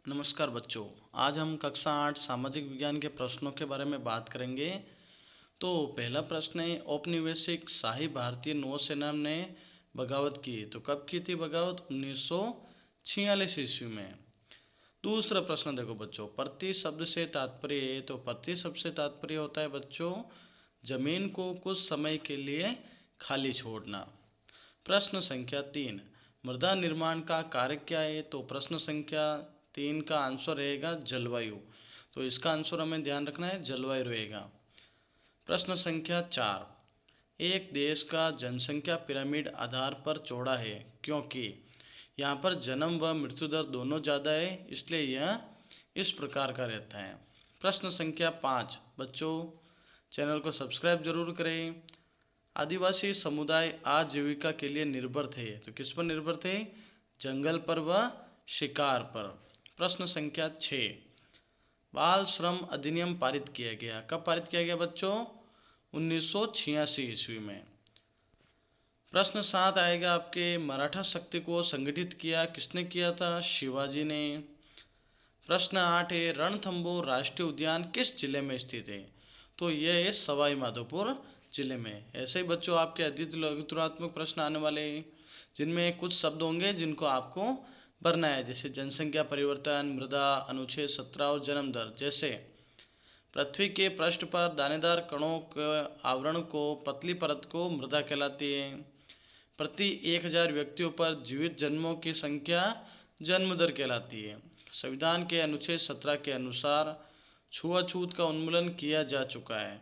नमस्कार बच्चों। आज हम कक्षा 8 सामाजिक विज्ञान के प्रश्नों के बारे में बात करेंगे। तो पहला प्रश्न है, औपनिवेशिक शाही भारतीय नौसेना ने बगावत की तो कब की थी बगावत? 1946 ईस्वी में। दूसरा प्रश्न देखो बच्चों, प्रति शब्द से तात्पर्य है। तो प्रति शब्द से तात्पर्य होता है बच्चों जमीन को कुछ समय के लिए खाली छोड़ना। प्रश्न संख्या 3, मृदा निर्माण का कार्य क्या है? तो प्रश्न संख्या 3 का आंसर रहेगा जलवायु। तो इसका आंसर हमें ध्यान रखना है, जलवायु रहेगा। प्रश्न संख्या 4, एक देश का जनसंख्या पिरामिड आधार पर चौड़ा है क्योंकि यहाँ पर जन्म व मृत्यु दर दोनों ज़्यादा है, इसलिए यह इस प्रकार का रहता है। प्रश्न संख्या 5, बच्चों चैनल को सब्सक्राइब जरूर करें। आदिवासी समुदाय आजीविका के लिए निर्भर थे। तो किस पर निर्भर थे? जंगल पर व शिकार पर। प्रश्न संख्या 6, बाल श्रम अधिनियम पारित किया गया। कब पारित किया गया बच्चों? 1986 ईस्वी में। प्रश्न 7 आएगा आपके, मराठा शक्ति को संगठित किया किसने किया था? शिवाजी ने। प्रश्न 8 है, रणथंबोर राष्ट्रीय उद्यान किस जिले में स्थित है? तो यह है सवाई माधोपुर जिले में। ऐसे ही बच्चों आपके अद्वितीय लघुत्तरात्मक प्रश्न आने वाले हैं जिनमें कुछ शब्द होंगे जिनको आपको भरना है, जैसे जनसंख्या परिवर्तन, मृदा, अनुच्छेद 17 और जन्म दर। जैसे पृथ्वी के पृष्ठ पर दानेदार कणों के आवरण को पतली परत को मृदा कहलाती है। प्रति 1000 व्यक्तियों पर जीवित जन्मों की संख्या जन्म दर कहलाती है। संविधान के अनुच्छेद 17 के अनुसार छुआछूत का उन्मूलन किया जा चुका है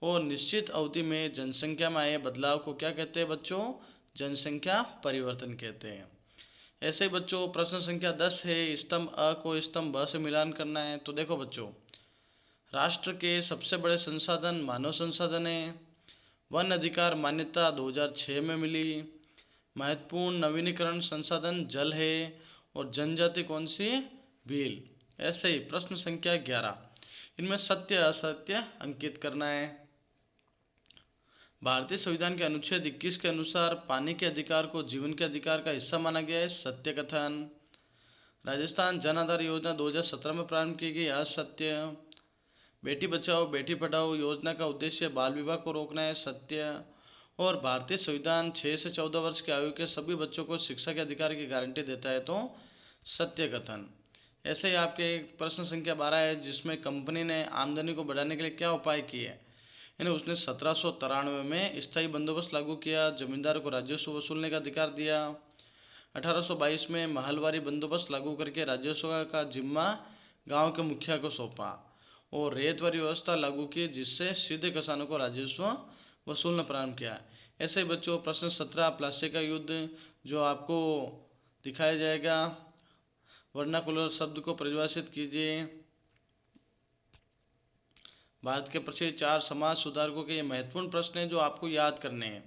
और निश्चित अवधि में जनसंख्या में आए बदलाव को क्या कहते हैं बच्चों? जनसंख्या परिवर्तन कहते हैं। ऐसे ही बच्चों प्रश्न संख्या 10 है, स्तंभ अ को स्तंभ ब से मिलान करना है। तो देखो बच्चों, राष्ट्र के सबसे बड़े संसाधन मानव संसाधन है। वन अधिकार मान्यता 2006 में मिली। महत्वपूर्ण नवीनीकरण संसाधन जल है और जनजाति कौन सी? भील। ऐसे ही प्रश्न संख्या 11, इनमें सत्य असत्य अंकित करना है। भारतीय संविधान के अनुच्छेद 21 के अनुसार पानी के अधिकार को जीवन के अधिकार का हिस्सा माना गया है, सत्य कथन। राजस्थान जन आधार योजना 2017 में प्रारंभ की गई, असत्य। बेटी बचाओ बेटी पढ़ाओ योजना का उद्देश्य बाल विवाह को रोकना है, सत्य। और भारतीय संविधान 6 से 14 वर्ष की आयु के सभी बच्चों को शिक्षा के अधिकार की गारंटी देता है, तो सत्य कथन। ऐसे ही आपके प्रश्न संख्या 12 है, जिसमें कंपनी ने आमदनी को बढ़ाने के लिए क्या उपाय किए? यानी उसने 1793 में स्थायी बंदोबस्त लागू किया, जमींदार को राजस्व वसूलने का अधिकार दिया। 1822 में महलवारी बंदोबस्त लागू करके राजस्व का जिम्मा गांव के मुखिया को सौंपा और रेतवारी व्यवस्था लागू की, जिससे सीधे किसानों को राजस्व वसूलना प्रारंभ किया। ऐसे ही बच्चों प्रश्न 17, प्लासी का युद्ध, जो आपको दिखाया जाएगा। वर्नाकुलर शब्द को परिभाषित कीजिए। भारत के प्रसिद्ध 4 समाज सुधारकों के ये महत्वपूर्ण प्रश्न हैं जो आपको याद करने हैं।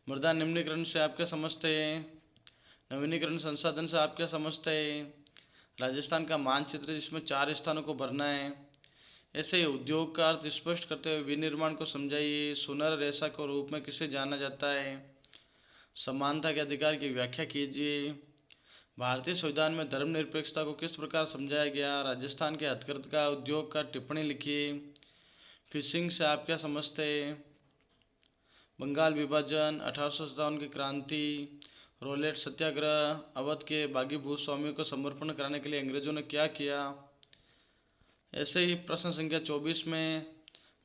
मृदा निम्नीकरण से आप क्या समझते हैं? नवीनीकरण संसाधन से आप क्या समझते हैं? राजस्थान का मानचित्र जिसमें 4 स्थानों को भरना है। ऐसे ही उद्योग का अर्थ स्पष्ट करते हुए विनिर्माण को समझाइए। सुनहरा रेशा के रूप में किसे जाना जाता है? समानता के अधिकार की व्याख्या कीजिए। भारतीय संविधान में धर्मनिरपेक्षता को किस प्रकार समझाया गया? राजस्थान के हथकरघा उद्योग का टिप्पणी लिखिए। फिशिंग से आप क्या समझते हैं? बंगाल विभाजन, 1857 की क्रांति, रोलेट सत्याग्रह, अवध के बागी भूस्वामियों को समर्पण कराने के लिए अंग्रेजों ने क्या किया? ऐसे ही प्रश्न संख्या 24 में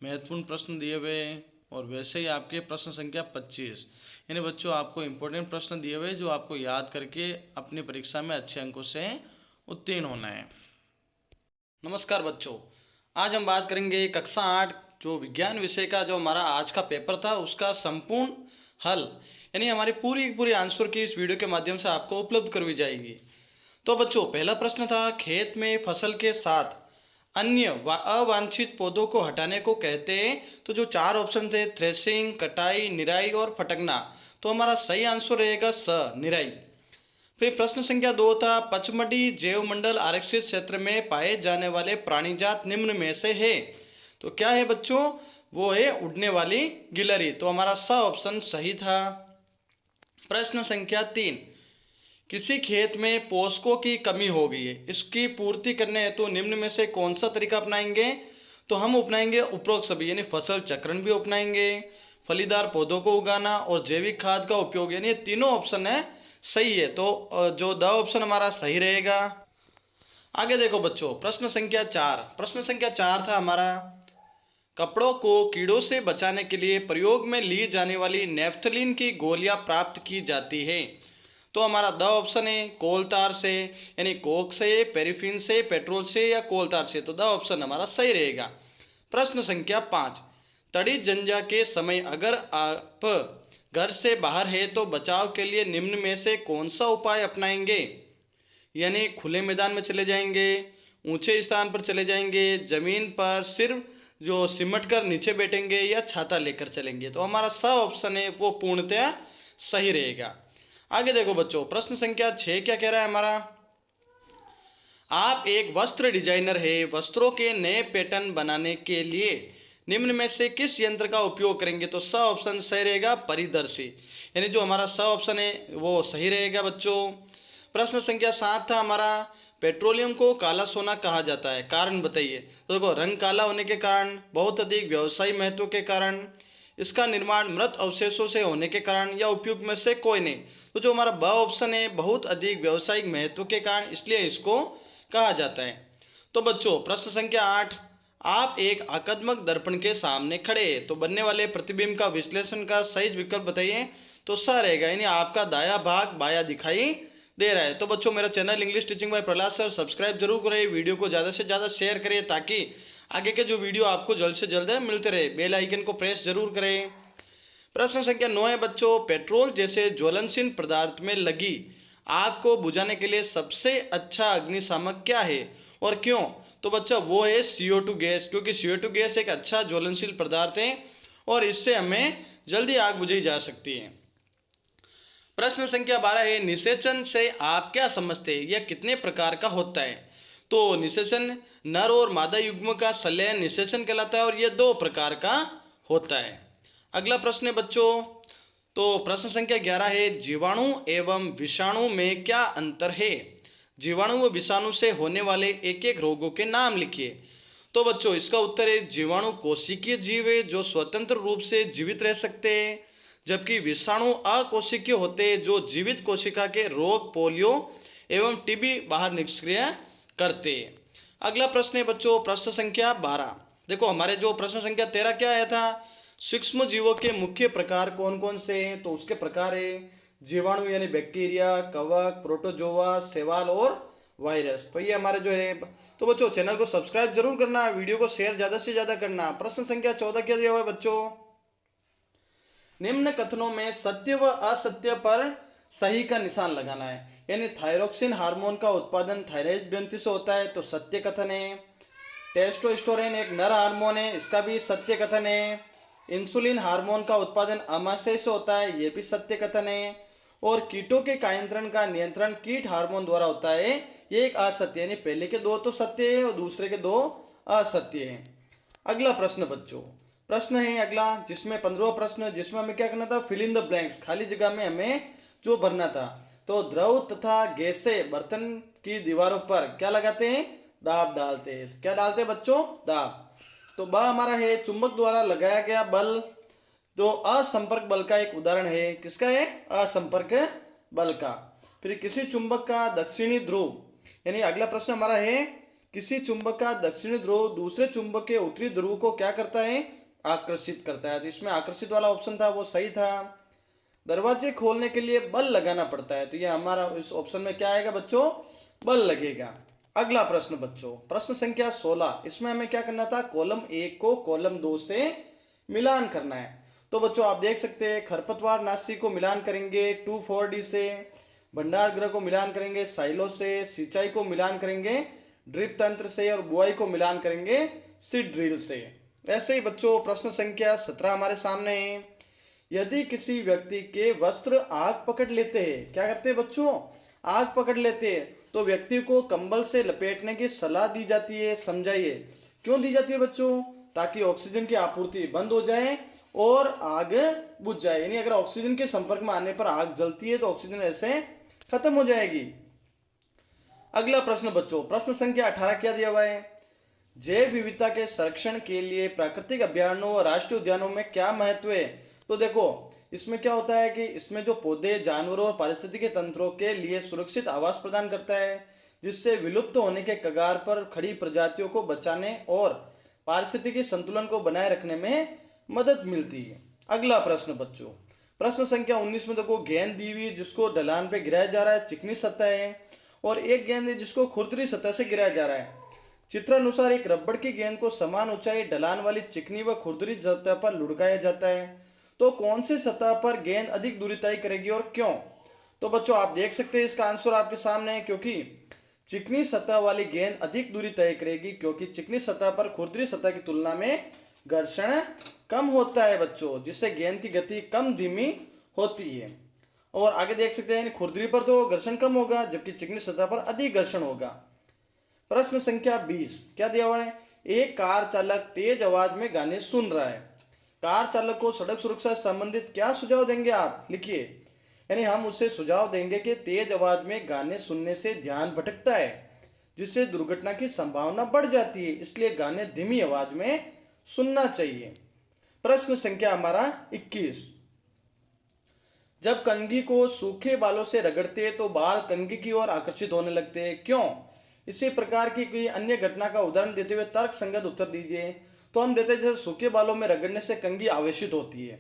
महत्वपूर्ण प्रश्न दिए हुए और वैसे ही आपके प्रश्न संख्या 25, यानी बच्चों आपको इम्पोर्टेंट प्रश्न दिए हुए जो आपको याद करके अपनी परीक्षा में अच्छे अंकों से उत्तीर्ण होना है। नमस्कार बच्चों, आज हम बात करेंगे कक्षा 8 जो विज्ञान विषय का जो हमारा आज का पेपर था उसका संपूर्ण हल, यानी हमारी पूरी आंसर की इस वीडियो के माध्यम से आपको उपलब्ध करवाई जाएगी। तो बच्चों पहला प्रश्न था, खेत में फसल के साथ अन्य अवांछित पौधों को हटाने को कहते हैं। तो जो 4 ऑप्शन थे, थ्रेसिंग, कटाई, निराई और फटकना, तो हमारा सही आंसर रहेगा स, निराई। फिर प्रश्न संख्या 2 था, पचमढ़ी जैवमंडल आरक्षित क्षेत्र में पाए जाने वाले प्राणीजात निम्न में से है। तो क्या है बच्चों? वो है उड़ने वाली गिलहरी। तो हमारा स ऑप्शन सही था। प्रश्न संख्या 3, किसी खेत में पोषकों की कमी हो गई है, इसकी पूर्ति करने हेतु निम्न में से कौन सा तरीका अपनाएंगे? तो हम अपनाएंगे उपरोक्त सभी, यानी फसल चक्रण भी अपनाएंगे, फलीदार पौधों को उगाना और जैविक खाद का उपयोग, यानी ये तीनों ऑप्शन है सही है। तो जो द ऑप्शन हमारा सही रहेगा। आगे देखो बच्चों, प्रश्न संख्या 4। प्रश्न संख्या 4 था हमारा, कपड़ों को कीड़ों से बचाने के लिए प्रयोग में ली जाने वाली नेफ्थलीन की गोलियां प्राप्त की जाती है। तो हमारा द ऑप्शन है कोल तार से, यानी कोक से, पैराफिन से, पेट्रोल से या कोल तार से। तो द ऑप्शन हमारा सही रहेगा। प्रश्न संख्या 5, तड़ी जंजा के समय अगर आप घर से बाहर है तो बचाव के लिए निम्न में से कौन सा उपाय अपनाएंगे? यानी खुले मैदान में चले जाएंगे, ऊंचे स्थान पर चले जाएंगे, जमीन पर सिर्फ जो सिमट कर नीचे बैठेंगे या छाता लेकर चलेंगे। तो हमारा स ऑप्शन है वो पूर्णतया सही रहेगा। आगे देखो बच्चों, प्रश्न संख्या 6 क्या कह रहा है हमारा, आप एक वस्त्र डिजाइनर है, वस्त्रों के नए पैटर्न बनाने के लिए निम्न में से किस यंत्र का उपयोग करेंगे? तो स ऑप्शन सही रहेगा, परिदर्शी, यानी जो हमारा स ऑप्शन है वो सही रहेगा बच्चों। प्रश्न संख्या 7 था हमारा, पेट्रोलियम को काला सोना कहा जाता है, कारण बताइए। तो देखो, रंग काला होने के कारण, बहुत अधिक व्यवसायी महत्व के कारण, इसका निर्माण मृत अवशेषों से होने के कारण, या उपयुक्त में से कोई नहीं। तो जो हमारा ब ऑप्शन है, बहुत अधिक व्यवसायिक महत्व के कारण, इसलिए इसको कहा जाता है। तो बच्चों, प्रश्न संख्या 8, आप एक आकस्मक दर्पण के सामने खड़े तो बनने वाले प्रतिबिंब का विश्लेषण कर सही विकल्प बताइए। तो स रहेगा, यानी आपका दाया भाग बाया दिखाई दे रहा है। तो बच्चों, मेरा channel English teaching bye Prahlad sir subscribe जरूर करें, वीडियो को ज़्यादा से ज़्यादा शेयर करें ताकि आगे के जो वीडियो आपको जल्द से जल्द मिलते रहे। बेल आइकन को प्रेस जरूर करें। प्रश्न संख्या 9 है बच्चों, पेट्रोल जैसे ज्वलनशील पदार्थ में लगी आग को बुझाने के लिए सबसे अच्छा अग्निशामक क्या है और क्यों? तो बच्चा वो है CO2 गैस, क्योंकि CO2 गैस एक अच्छा ज्वलनशील पदार्थ है और इससे हमें जल्दी आग बुझाई जा सकती है। प्रश्न संख्या 12 है, निषेचन से आप क्या समझते हैं, यह कितने प्रकार का होता है? तो निषेचन नर और मादा युग्म का संलयन निषेचन कहलाता है और यह 2 प्रकार का होता है। अगला प्रश्न है बच्चों, तो प्रश्न संख्या 11 है, जीवाणु एवं विषाणु में क्या अंतर है? जीवाणु व विषाणु से होने वाले एक एक रोगों के नाम लिखिए। तो बच्चों, इसका उत्तर है, जीवाणु कोशिकीय जीव है जो स्वतंत्र रूप से जीवित रह सकते हैं, जबकि विषाणु अकोशिकीय होते हैं जो जीवित कोशिका के रोग, पोलियो एवं टीबी बाहर निष्क्रिय करते हैं। अगला प्रश्न है बच्चों, प्रश्न संख्या 12। देखो, हमारे जो प्रश्न संख्या 13 क्या आया था, सूक्ष्म जीवों के मुख्य प्रकार कौन कौन से हैं? तो उसके प्रकार है जीवाणु यानी बैक्टीरिया, कवक, प्रोटोजोआ, शैवाल और वायरस। तो ये हमारे जो है। तो बच्चों, चैनल को सब्सक्राइब जरूर करना, वीडियो को शेयर ज़्यादा से ज़्यादा करना। प्रश्न संख्या 14 क्या दिया हुआ है बच्चों, निम्न कथनों में सत्य व असत्य पर सही का निशान लगाना है। यानी थायरोक्सिन हार्मोन का उत्पादन थायराइड ग्रंथि से होता है, तो सत्य कथन है। टेस्टोस्टेरोन एक नर हार्मोन है, इसका भी सत्य कथन है। इंसुलिन हार्मोन का उत्पादन अमाशय से होता है, यह भी सत्य कथन है। और कीटों के कायंत्रण का नियंत्रण कीट हार्मोन द्वारा होता है, ये एक असत्य, यानी पहले के 2 तो सत्य है और दूसरे के 2 असत्य है। अगला प्रश्न बच्चों, प्रश्न है अगला, जिसमें 15वां प्रश्न, जिसमें हमें क्या करना था, फिल इन द ब्लैंक्स, खाली जगह में हमें जो भरना था। तो द्रव तथा गैस से बर्तन की दीवारों पर क्या लगाते हैं, दाब डालते हैं। क्या डालते हैं बच्चों, दाब। तो ब हमारा है, चुंबक द्वारा लगाया गया बल, जो असंपर्क बल का एक उदाहरण है। किसका है, असंपर्क बल का। फिर किसी चुंबक का दक्षिणी ध्रुव, यानी अगला प्रश्न हमारा है, किसी चुंबक का दक्षिणी ध्रुव दूसरे चुंबक के उत्तरी ध्रुव को क्या करता है, आकर्षित करता है। तो इसमें आकर्षित वाला ऑप्शन था वो सही था। दरवाजे खोलने के लिए बल लगाना पड़ता है, तो ये हमारा इस ऑप्शन में क्या आएगा बच्चों, बल लगेगा। अगला प्रश्न बच्चों, प्रश्न संख्या 16, इसमें हमें क्या करना था, कॉलम 1 को कॉलम 2 से मिलान करना है। तो बच्चों, आप देख सकते हैं, खरपतवार नाशी को मिलान करेंगे 2,4-D से, भंडार गृह को मिलान करेंगे साइलो से, सिंचाई को मिलान करेंगे ड्रिप तंत्र से, और बुआई को मिलान करेंगे सीड ड्रिल से। ऐसे ही बच्चों, प्रश्न संख्या 17 हमारे सामने है, यदि किसी व्यक्ति के वस्त्र आग पकड़ लेते हैं, क्या करते हैं बच्चों, आग पकड़ लेते हैं, तो व्यक्ति को कंबल से लपेटने की सलाह दी जाती है। समझाइए क्यों दी जाती है बच्चों, ताकि ऑक्सीजन की आपूर्ति बंद हो जाए और आग बुझ जाए। यानी अगर ऑक्सीजन के संपर्क में आने पर आग जलती है तो ऑक्सीजन ऐसे खत्म हो जाएगी। अगला प्रश्न बच्चों, प्रश्न संख्या 18 क्या दिया हुआ है? जैव विविधता के संरक्षण के लिए प्राकृतिक अभयारण्यों और राष्ट्रीय उद्यानों में क्या महत्व है? तो देखो, इसमें क्या होता है कि इसमें जो पौधे, जानवरों और पारिस्थितिक तंत्रों के लिए सुरक्षित आवास प्रदान करता है, जिससे विलुप्त होने के कगार पर खड़ी प्रजातियों को बचाने और पारिस्थितिक संतुलन को बनाए रखने में मदद मिलती है। अगला प्रश्न बच्चों, प्रश्न संख्या 19 में देखो, गेंद दी हुई जिसको ढलान पे गिराया जा रहा है, चिकनी सतह है, और एक गेंद है जिसको खुरदरी सतह से गिराया जा रहा है। चित्रानुसार एक रबड़ की गेंद को समान ऊंचाई, ढलान वाली चिकनी व खुरदरी सतह पर लुढ़काया जाता है, तो कौन सी सतह पर गेंद अधिक दूरी तय करेगी और क्यों? तो बच्चों आप देख सकते हैं इसका आंसर आपके सामने है, क्योंकि चिकनी सतह वाली गेंद अधिक दूरी तय करेगी, क्योंकि चिकनी सतह पर खुरदरी सतह की तुलना में घर्षण कम होता है बच्चों, जिससे गेंद की गति कम धीमी होती है। और आगे देख सकते हैं, खुरदरी पर तो घर्षण कम होगा, जबकि चिकनी सतह पर अधिक घर्षण होगा। प्रश्न संख्या 20 क्या दिया हुआ है? एक कार चालक तेज आवाज में गाने सुन रहा है। कार चालक को सड़क सुरक्षा से संबंधित क्या सुझाव देंगे आप? लिखिए। यानी हम उससे सुझाव देंगे कि तेज आवाज में गाने सुनने से ध्यान भटकता है, जिससे दुर्घटना की संभावना बढ़ जाती है, इसलिए गाने धीमी आवाज में सुनना चाहिए। प्रश्न संख्या हमारा 21, जब कंघी को सूखे बालों से रगड़ते हैं तो बाल कंघी की ओर आकर्षित होने लगते हैं, क्यों? इसी प्रकार की कोई अन्य घटना का उदाहरण देते हुए तर्क संगत उत्तर दीजिए। तो हम देते हैं, जैसे सूखे बालों में रगड़ने से कंघी आवेशित होती है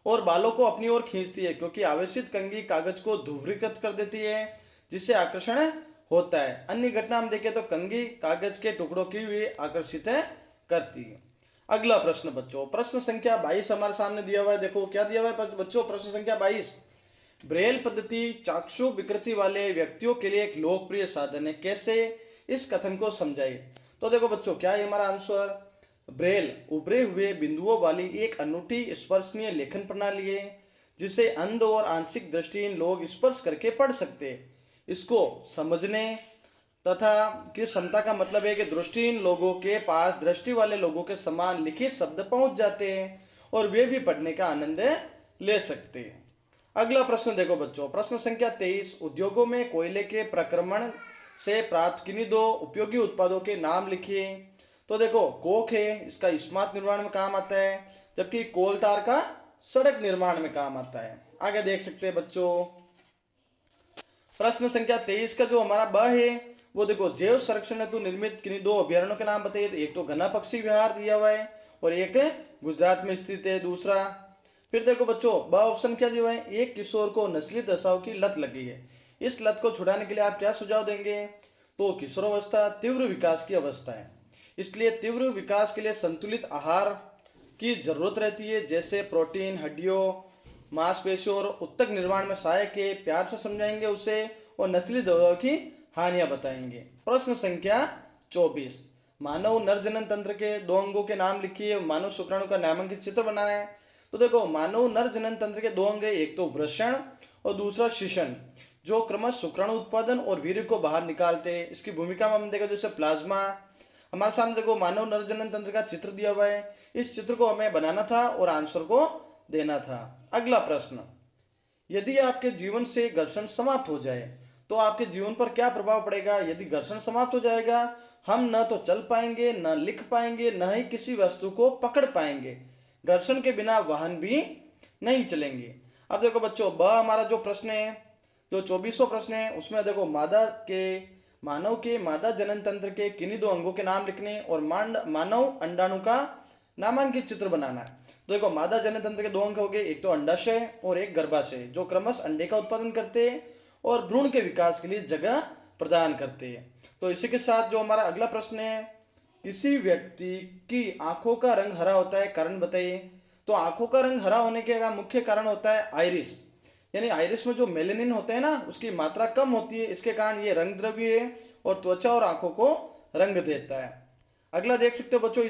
और बालों को अपनी ओर खींचती है, क्योंकि आवेशित कंघी कागज को ध्रुवीकृत कर देती है, जिससे आकर्षण होता है। अन्य घटना हम देखें तो कंघी कागज के टुकड़ों की भी आकर्षित करती है। अगला प्रश्न बच्चों, प्रश्न संख्या 22 हमारे सामने दिया हुआ है। देखो क्या दिया हुआ है बच्चों, प्रश्न संख्या 22, ब्रेल पद्धति चाक्षु विकृति वाले व्यक्तियों के लिए एक लोकप्रिय साधन है, कैसे? इस कथन को समझाइए। तो देखो बच्चों, क्या है हमारा आंसर? ब्रेल उभरे हुए बिंदुओं वाली एक अनूठी स्पर्शनीय लेखन प्रणाली है, जिसे अंध और आंशिक दृष्टिहीन लोग स्पर्श करके पढ़ सकते हैं। इसको समझने तथा की क्षमता का मतलब है कि दृष्टिहीन लोगों के पास दृष्टि वाले लोगों के समान लिखित शब्द पहुंच जाते हैं और वे भी पढ़ने का आनंद ले सकते हैं। अगला प्रश्न देखो बच्चों, प्रश्न संख्या 23, उद्योगों में कोयले के प्रक्रमण से प्राप्त किन्हीं दो उपयोगी उत्पादों के नाम लिखिए। तो देखो, कोक है, इसका इस्पात निर्माण में काम आता है, जबकि कोलतार का सड़क निर्माण में काम आता है। आगे देख सकते हैं बच्चों, प्रश्न संख्या 23 का जो हमारा ब है वो देखो, जैव संरक्षण हेतु निर्मित किन्हीं दो अभ्यारण्यों के नाम बताइए। तो एक तो घना पक्षी विहार दिया हुआ है और एक गुजरात में स्थित है दूसरा। फिर देखो बच्चों, ब ऑप्शन क्या दिया हुआ है? एक किशोर को नस्ली दशाओं की लत लगी है, इस लत को छुड़ाने के लिए आप क्या सुझाव देंगे? तो किशोरावस्था तीव्र विकास की अवस्था है, इसलिए तीव्र विकास के लिए संतुलित आहार की जरूरत रहती है, जैसे प्रोटीन, हड्डियों, मांसपेशियों और उत्तक निर्माण में सहायक है। प्यार से समझाएंगे उसे और नस्ली दवाओं की हानियां बताएंगे। प्रश्न संख्या 24, मानव नर जनन तंत्र के दो अंगों के नाम लिखिए। मानव शुक्राणु का नामांकित चित्र बनाना है। तो देखो, मानव नर जनन तंत्र के दो अंग है, एक तो वृषण और दूसरा शिशन, जो क्रमश शुक्राणु उत्पादन और वीर्य को बाहर निकालते हैं। इसकी भूमिका में हम देखो जैसे प्लाज्मा। हमारे सामने देखो मानव नर जनन तंत्र का चित्र दिया हुआ है, इस चित्र को हमें बनाना था और आंसर को देना था। अगला प्रश्न, यदि आपके जीवन से घर्षण समाप्त हो जाए तो आपके जीवन पर क्या प्रभाव पड़ेगा? यदि घर्षण समाप्त हो जाएगा, हम न तो चल पाएंगे, न लिख पाएंगे, न ही किसी वस्तु को पकड़ पाएंगे। घर्षण के बिना वाहन भी नहीं चलेंगे। अब देखो बच्चों, ब हमारा जो प्रश्न है, जो 24वां प्रश्न है, उसमें देखो मानव के मादा जनन तंत्र के किन्हीं दो अंगों के नाम लिखने और मानव अंडाणु का नामांकित चित्र बनाना है। तो देखो, मादा जनन तंत्र के दो अंग हो गए, एक तो अंडाशय और एक गर्भाशय, जो क्रमश अंडे का उत्पादन करते हैं और भ्रूण के विकास के लिए जगह प्रदान करते हैं। तो इसी के साथ जो हमारा अगला प्रश्न है, किसी व्यक्ति की आंखों का रंग हरा होता है, कारण बताइए। तो आंखों का रंग हरा होने का मुख्य कारण होता है आइरिस, यानी आइरिस में जो मेलेनिन होते हैं ना, उसकी मात्रा कम होती है, इसके कारण ये रंग द्रव्य है और त्वचा और आंखों को रंग देता है। अगला देख सकते हो बच्चों,